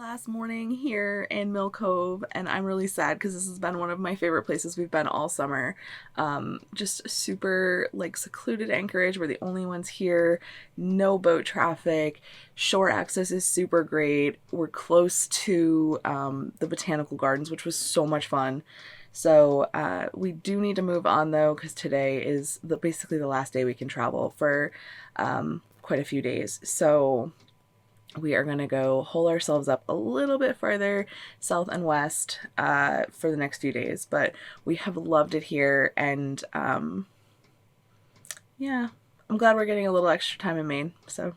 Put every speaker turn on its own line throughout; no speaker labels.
last morning here in Mill Cove, and I'm really sad because this has been one of my favorite places we've been all summer. Just super like secluded anchorage. We're the only ones here. No boat traffic. Shore access is super great. We're close to the botanical gardens, which was so much fun. So we do need to move on though, because today is basically the last day we can travel for quite a few days. So we are going to go hole ourselves up a little bit further south and west for the next few days. But we have loved it here, and yeah, I'm glad we're getting a little extra time in Maine. So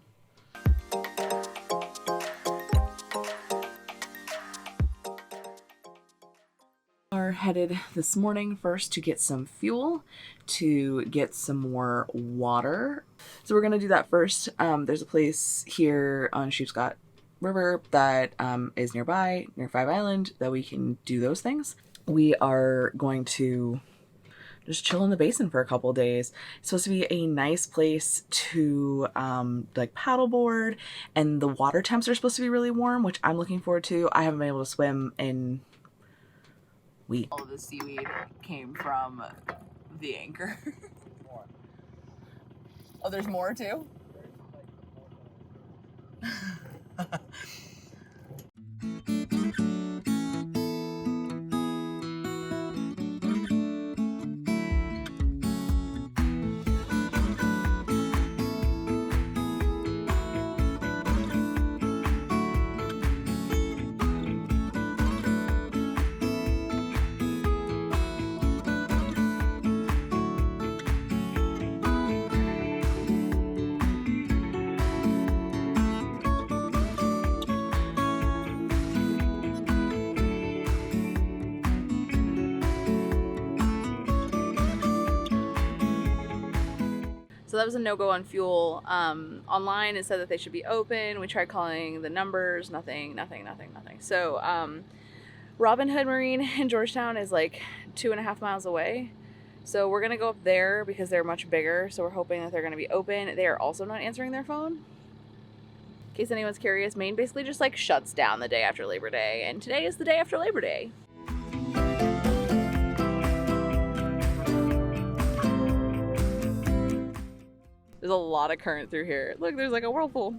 are headed this morning first to get some fuel, to get some more water. So we're gonna do that first. There's a place here on Sheepscot River that is nearby, near Five Island, that we can do those things. We are going to just chill in the basin for a couple days. It's supposed to be a nice place to like paddleboard, and the water temps are supposed to be really warm, which I'm looking forward to. I haven't been able to swim in weeks. All of the seaweed came from the anchor. Oh, there's more too? So that was a no-go on fuel. Online it said that they should be open. We tried calling the numbers, nothing. So Robin Hood Marine in Georgetown is like 2.5 miles away. So we're gonna go up there because they're much bigger. So we're hoping that they're gonna be open. They are also not answering their phone. In case anyone's curious, Maine basically just like shuts down the day after Labor Day. And today is the day after Labor Day. There's a lot of current through here. Look, there's like a whirlpool.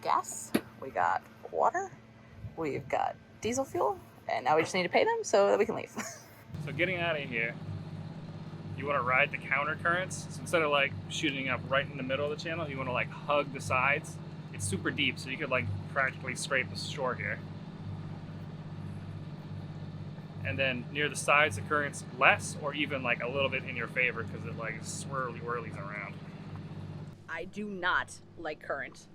Gas, we got water, we've got diesel fuel, and now we just need to pay them so that we can leave.
So getting out of here, you want to ride the counter currents. So instead of like shooting up right in the middle of the channel, you want to like hug the sides. It's super deep, so you could like practically scrape the shore here. And then near the sides, the current's less or even like a little bit in your favor because it like whirlies around.
I do not like current.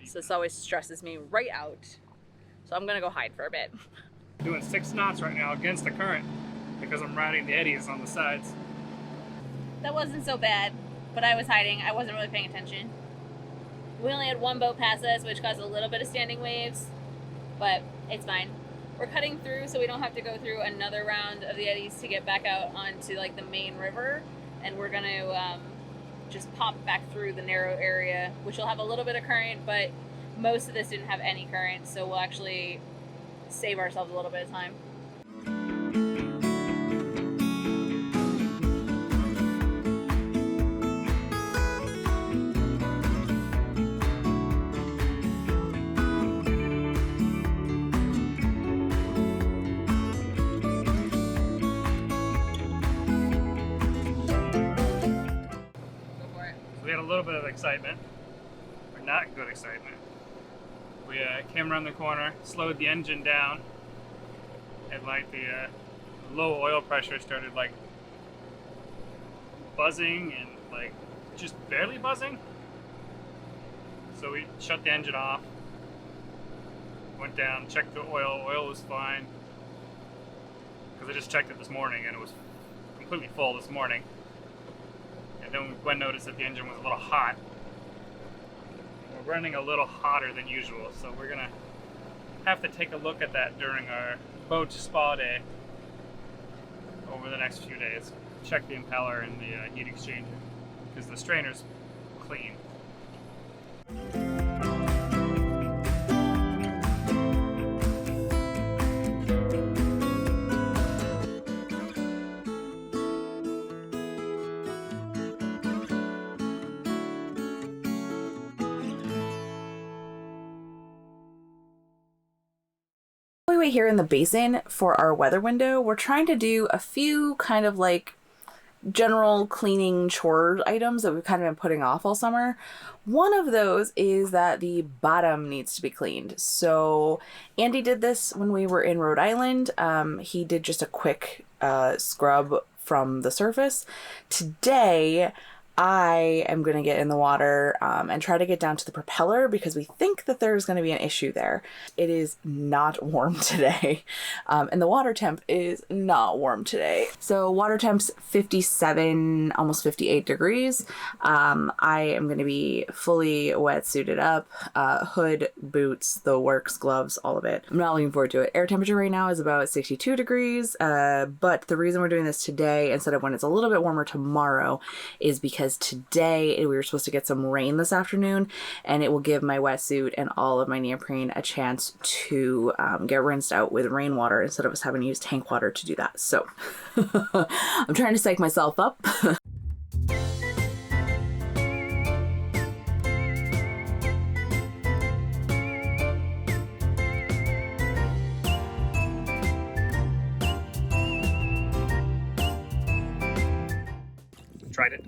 So this always stresses me right out. So I'm gonna go hide for a bit.
Doing 6 knots right now against the current because I'm riding the eddies on the sides.
That wasn't so bad, but I was hiding. I wasn't really paying attention. We only had one boat pass us, which caused a little bit of standing waves, but it's fine. We're cutting through so we don't have to go through another round of the eddies to get back out onto like the main river, and we're gonna just pop back through the narrow area, which will have a little bit of current, but most of this didn't have any current, so we'll actually save ourselves a little bit of time.
We had a little bit of excitement, or not good excitement. We came around the corner, slowed the engine down, and like the low oil pressure started like buzzing and like just barely buzzing. So we shut the engine off, went down, checked the oil. Oil was fine because I just checked it this morning and it was completely full this morning. And then Gwen noticed that the engine was a little hot. We're running a little hotter than usual, so we're gonna have to take a look at that during our boat spa day next few days. Check the impeller and the heat exchanger, because the strainer's clean.
While we wait here in the basin for our weather window, we're trying to do a few kind of like general cleaning chore items that we've kind of been putting off all summer. One of those is that the bottom needs to be cleaned. So Andy did this when we were in Rhode Island. He did just a quick scrub from the surface. Today, I am going to get in the water and try to get down to the propeller because we think that there's going to be an issue there. It is not warm today, and the water temp is not warm today. So water temp's 57, almost 58 degrees. I am going to be fully wetsuited up, hood, boots, the works, gloves, all of it. I'm not looking forward to it. Air temperature right now is about 62 degrees, but the reason we're doing this today instead of when it's a little bit warmer tomorrow is because today we were supposed to get some rain this afternoon, and it will give my wetsuit and all of my neoprene a chance to get rinsed out with rainwater instead of us having to use tank water to do that. So I'm trying to psych myself up.
Tried it.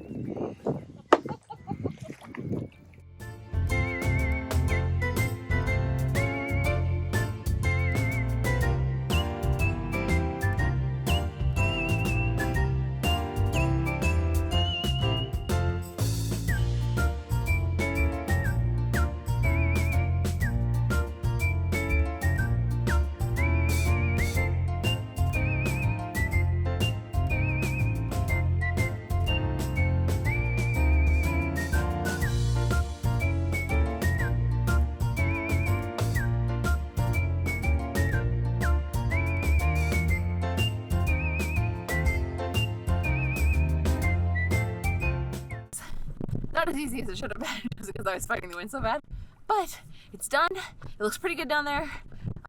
Not as easy as it should have been just because I was fighting the wind so bad, but it's done. It looks pretty good down there.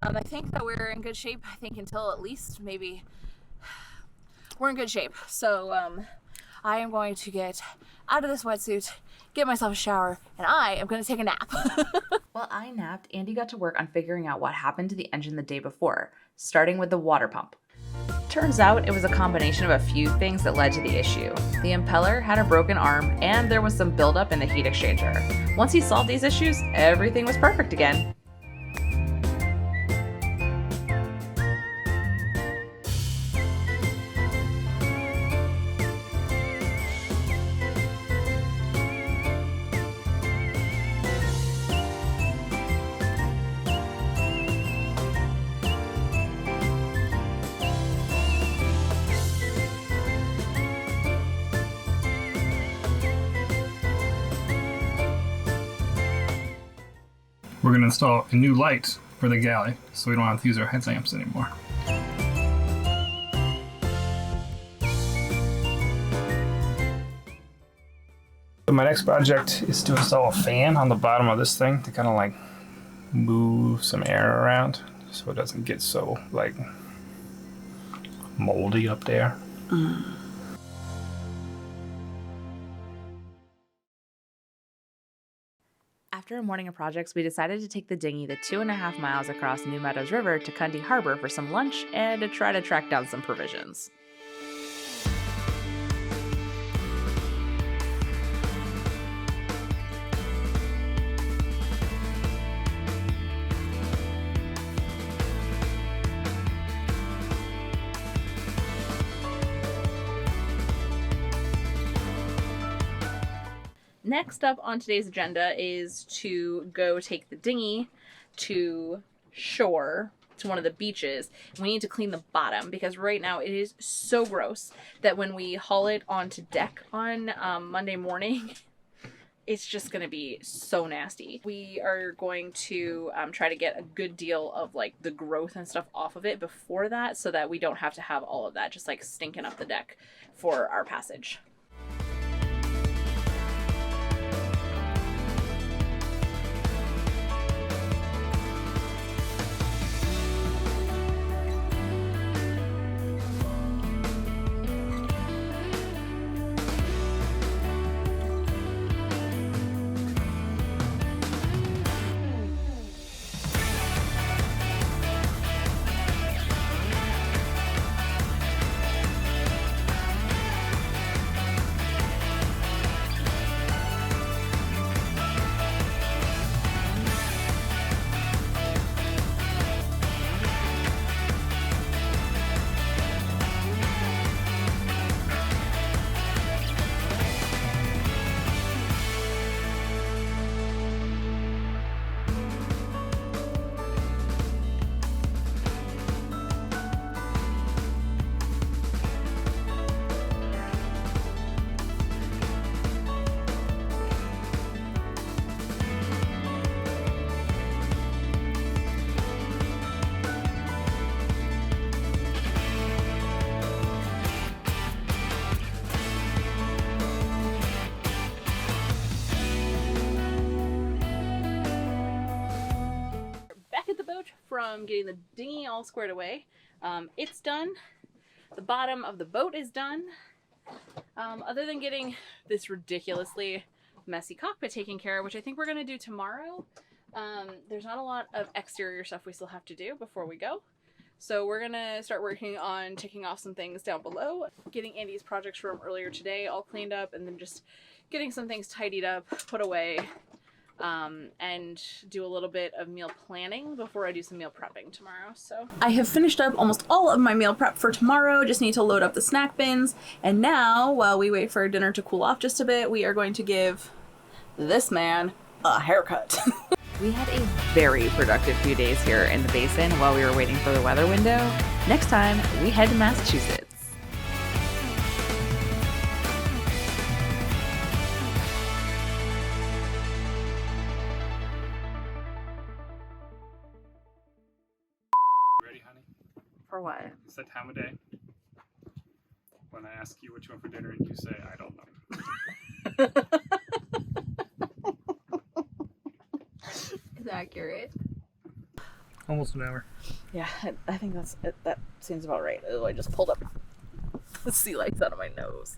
I think that we're in good shape. I think until at least maybe we're in good shape. So I am going to get out of this wetsuit, get myself a shower, and I am going to take a nap. While I napped, Andy got to work on figuring out what happened to the engine the day before, starting with the water pump. Turns out it was a combination of a few things that led to the issue. The impeller had a broken arm, and there was some buildup in the heat exchanger. Once he solved these issues, everything was perfect again.
We're going to install a new light for the galley so we don't have to use our headlamps anymore. So my next project is to install a fan on the bottom of this thing to kind of like move some air around so it doesn't get so like moldy up there.
After a morning of projects, we decided to take the dinghy the 2.5 miles across New Meadows River to Cundy Harbor for some lunch and to try to track down some provisions. Next up on today's agenda is to go take the dinghy to shore, to one of the beaches. We need to clean the bottom because right now it is so gross that when we haul it onto deck on Monday morning,
it's just going to be so nasty. We are going to try to get a good deal of like the growth and stuff off of it before that, so that we don't have to have all of that just like stinking up the deck for our passage. From getting the dinghy all squared away. It's done. The bottom of the boat is done. Other than getting this ridiculously messy cockpit taken care of, which I think we're going to do tomorrow, there's not a lot of exterior stuff we still have to do before we go. So we're going to start working on ticking off some things down below, getting Andy's projects from earlier today all cleaned up, and then just getting some things tidied up, put away, and do a little bit of meal planning before I do some meal prepping tomorrow. So I have finished up almost all of my meal prep for tomorrow. Just need to load up the snack bins. And now, while we wait for dinner to cool off just a bit, we are going to give this man a haircut. We had a very productive few days here in the Basin while we were waiting for the weather window. Next time, we head to Massachusetts. For what?
It's that time of day when I ask you what you want for dinner and you say, I don't know.
Is accurate.
Almost an hour.
Yeah, I think that seems about right. Oh, I just pulled up the sea lights out of my nose.